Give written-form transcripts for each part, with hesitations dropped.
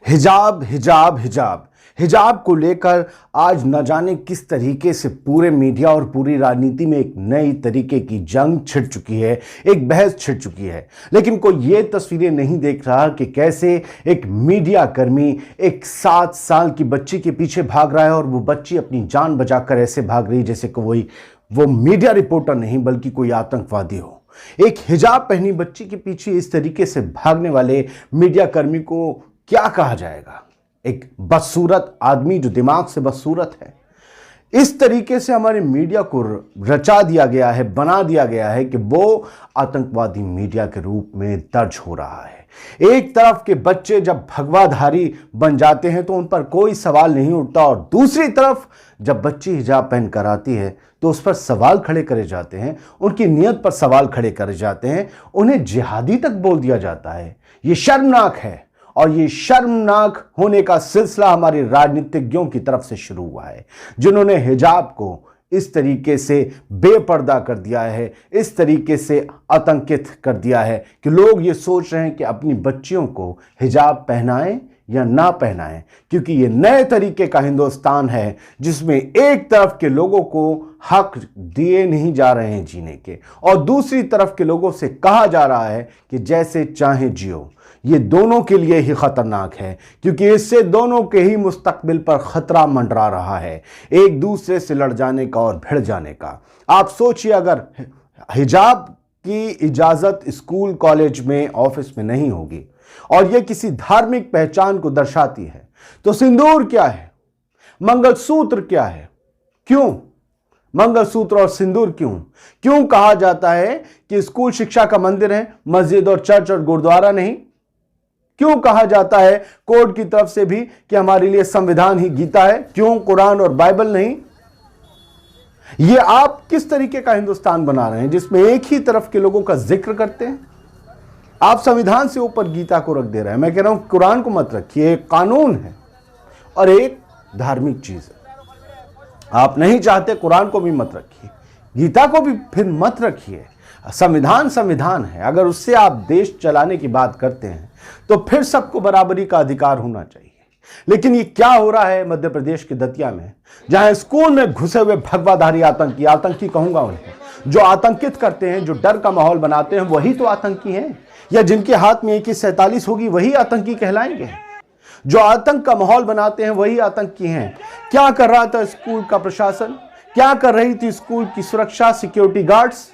हिजाब हिजाब हिजाब हिजाब को लेकर आज न जाने किस तरीके से पूरे मीडिया और पूरी राजनीति में एक नई तरीके की जंग छिड़ चुकी है, एक बहस छिड़ चुकी है। लेकिन कोई ये तस्वीरें नहीं देख रहा कि कैसे एक मीडिया कर्मी एक 7 साल की बच्ची के पीछे भाग रहा है और वो बच्ची अपनी जान बचाकर ऐसे भाग रही जैसे कोई वो मीडिया रिपोर्टर नहीं बल्कि कोई आतंकवादी हो। एक हिजाब पहनी बच्ची के पीछे इस तरीके से भागने वाले मीडिया कर्मी को क्या कहा जाएगा? एक बदसूरत आदमी जो दिमाग से बदसूरत है। इस तरीके से हमारे मीडिया को रचा दिया गया है, बना दिया गया है कि वो आतंकवादी मीडिया के रूप में दर्ज हो रहा है। एक तरफ के बच्चे जब भगवाधारी बन जाते हैं तो उन पर कोई सवाल नहीं उठता और दूसरी तरफ जब बच्ची हिजाब पहन कर आती है तो उस पर सवाल खड़े करे जाते हैं, उनकी नियत पर सवाल खड़े करे जाते हैं, उन्हें जिहादी तक बोल दिया जाता है। ये शर्मनाक है और ये शर्मनाक होने का सिलसिला हमारे राजनीतिज्ञों की तरफ से शुरू हुआ है, जिन्होंने हिजाब को इस तरीके से बेपर्दा कर दिया है, इस तरीके से आतंकित कर दिया है कि लोग ये सोच रहे हैं कि अपनी बच्चियों को हिजाब पहनाएं या ना पहनाएं, क्योंकि ये नए तरीके का हिंदुस्तान है जिसमें एक तरफ के लोगों को हक दिए नहीं जा रहे हैं जीने के और दूसरी तरफ के लोगों से कहा जा रहा है कि जैसे चाहे जियो। ये दोनों के लिए ही खतरनाक है क्योंकि इससे दोनों के ही मुस्तकबिल पर खतरा मंडरा रहा है, एक दूसरे से लड़ जाने का और भिड़ जाने का। आप सोचिए, अगर हिजाब की इजाजत स्कूल, कॉलेज में, ऑफिस में नहीं होगी और यह किसी धार्मिक पहचान को दर्शाती है तो सिंदूर क्या है, मंगलसूत्र क्या है? क्यों मंगलसूत्र और सिंदूर? क्यों कहा जाता है कि स्कूल शिक्षा का मंदिर है, मस्जिद और चर्च और गुरुद्वारा नहीं? क्यों कहा जाता है कोर्ट की तरफ से भी कि हमारे लिए संविधान ही गीता है? क्यों कुरान और बाइबल नहीं? ये आप किस तरीके का हिंदुस्तान बना रहे हैं जिसमें एक ही तरफ के लोगों का जिक्र करते हैं? आप संविधान से ऊपर गीता को रख दे रहे हैं। मैं कह रहा हूं कुरान को मत रखिए, एक कानून है और एक धार्मिक चीज है। आप नहीं चाहते कुरान को भी मत रखिए, गीता को भी फिर मत रखिए। संविधान संविधान है, अगर उससे आप देश चलाने की बात करते हैं तो फिर सबको बराबरी का अधिकार होना चाहिए। लेकिन ये क्या हो रहा है मध्य प्रदेश के दतिया में, जहां स्कूल में घुसे हुए भगवाधारी आतंकी कहूंगा उन्हें, जो आतंकित करते हैं, जो डर का माहौल बनाते हैं, वही तो आतंकी हैं। या जिनके हाथ में AK-47 होगी वही आतंकी कहलाएंगे। जो आतंक का माहौल बनाते हैं वही आतंकी हैं। क्या कर रहा था स्कूल का प्रशासन? क्या कर रही थी स्कूल की सुरक्षा, सिक्योरिटी गार्ड्स?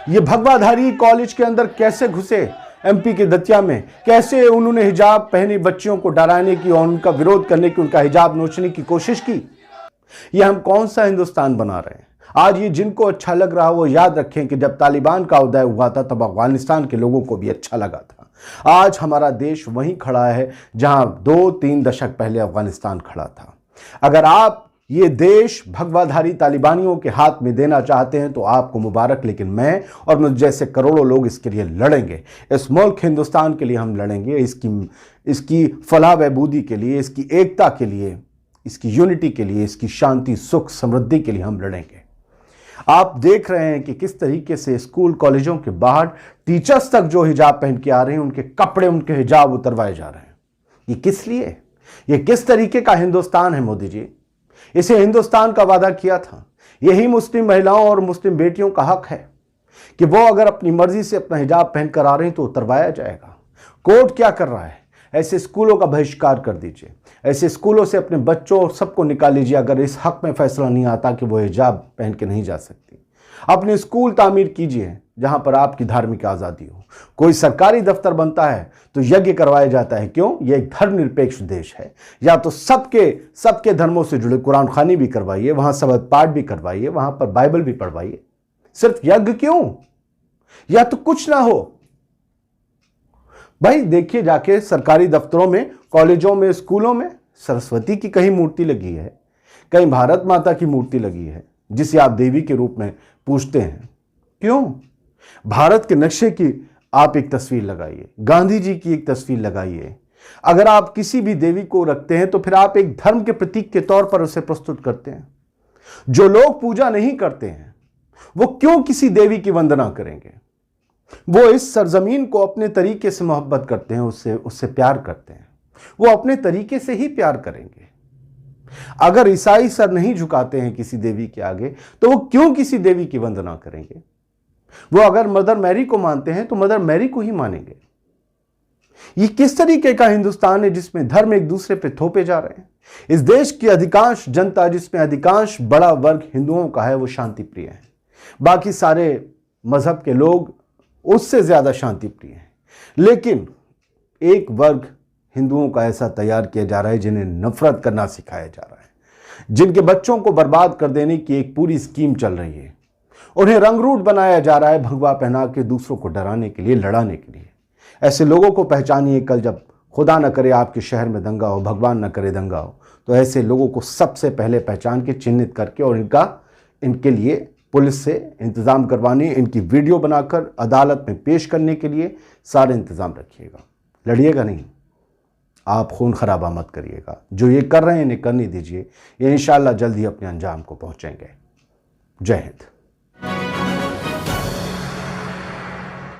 ये भगवाधारी कॉलेज के अंदर कैसे घुसे MP के दतिया में? कैसे उन्होंने हिजाब पहनी बच्चियों को डराने की और उनका विरोध करने की, उनका हिजाब नोचने की कोशिश की? ये हम कौन सा हिंदुस्तान बना रहे हैं? आज ये जिनको अच्छा लग रहा वो याद रखें कि जब तालिबान का उदय हुआ था तब अफगानिस्तान के लोगों को भी अच्छा लगा था। आज हमारा देश वहीं खड़ा है जहां 2-3 दशक पहले अफगानिस्तान खड़ा था। अगर आप ये देश भगवाधारी तालिबानियों के हाथ में देना चाहते हैं तो आपको मुबारक, लेकिन मैं और मुझ जैसे करोड़ों लोग इसके लिए लड़ेंगे। इस मुल्क हिंदुस्तान के लिए हम लड़ेंगे, इसकी फलाह बहबूदी के लिए, इसकी एकता के लिए, इसकी यूनिटी के लिए, इसकी शांति, सुख, समृद्धि के लिए हम लड़ेंगे। आप देख रहे हैं कि किस तरीके से स्कूल कॉलेजों के बाहर टीचर्स तक जो हिजाब पहन के आ रहे हैं, उनके कपड़े, उनके हिजाब उतरवाए जा रहे हैं। ये किस लिए? ये किस तरीके का हिंदुस्तान है मोदी जी? इसे हिंदुस्तान का वादा किया था। यही मुस्लिम महिलाओं और मुस्लिम बेटियों का हक है कि वो अगर अपनी मर्जी से अपना हिजाब पहन कर आ रही तो उतरवाया जाएगा। कोर्ट क्या कर रहा है? ऐसे स्कूलों का बहिष्कार कर दीजिए, ऐसे स्कूलों से अपने बच्चों और सबको निकाल लीजिए अगर इस हक में फैसला नहीं आता कि वो हिजाब पहन के नहीं जा सकती। अपने स्कूल तामीर कीजिए जहां पर आपकी धार्मिक आज़ादी हो। कोई सरकारी दफ्तर बनता है तो यज्ञ करवाया जाता है। क्यों? यह एक धर्मनिरपेक्ष देश है। या तो सबके धर्मों से जुड़े कुरान खानी भी करवाइए, वहां शबद पाठ भी करवाइए, वहां पर बाइबल भी पढ़वाइए। सिर्फ यज्ञ क्यों? या तो कुछ ना हो। भाई देखिए, जाके सरकारी दफ्तरों में, कॉलेजों में, स्कूलों में सरस्वती की कहीं मूर्ति लगी है, कहीं भारत माता की मूर्ति लगी है जिसे आप देवी के रूप में पूजते हैं। क्यों? भारत के नक्शे की आप एक तस्वीर लगाइए, गांधी जी की एक तस्वीर लगाइए। अगर आप किसी भी देवी को रखते हैं तो फिर आप एक धर्म के प्रतीक के तौर पर उसे प्रस्तुत करते हैं। जो लोग पूजा नहीं करते हैं वो क्यों किसी देवी की वंदना करेंगे? वो इस सरजमीन को अपने तरीके से मोहब्बत करते हैं, उससे उससे प्यार करते हैं। वो अपने तरीके से ही प्यार करेंगे। अगर ईसाई सर नहीं झुकाते हैं किसी देवी के आगे, तो वो क्यों किसी देवी की वंदना करेंगे? वो अगर मदर मैरी को मानते हैं तो मदर मैरी को ही मानेंगे। ये किस तरीके का हिंदुस्तान है जिसमें धर्म एक दूसरे पे थोपे जा रहे हैं? इस देश की अधिकांश जनता, जिसमें अधिकांश बड़ा वर्ग हिंदुओं का है, वो शांति प्रिय है। बाकी सारे मजहब के लोग उससे ज्यादा शांति प्रिय हैं। लेकिन एक वर्ग हिंदुओं का ऐसा तैयार किया जा रहा है जिन्हें नफरत करना सिखाया जा रहा है, जिनके बच्चों को बर्बाद कर देने की एक पूरी स्कीम चल रही है। उन्हें रंगरूट बनाया जा रहा है भगवा पहना के, दूसरों को डराने के लिए, लड़ाने के लिए। ऐसे लोगों को पहचानिए। कल जब खुदा न करे आपके शहर में दंगा हो, भगवान न करे दंगा हो, तो ऐसे लोगों को सबसे पहले पहचान के, चिन्हित करके और इनके लिए पुलिस से इंतजाम करवाने, इनकी वीडियो बनाकर अदालत में पेश करने के लिए सारे इंतजाम रखिएगा। लड़िएगा नहीं, आप खून खराबा मत करिएगा। जो ये कर रहे हैं इन्हें करने दीजिए। ये इंशाल्लाह जल्द ही अपने अंजाम को पहुंचेंगे। जय हिंद।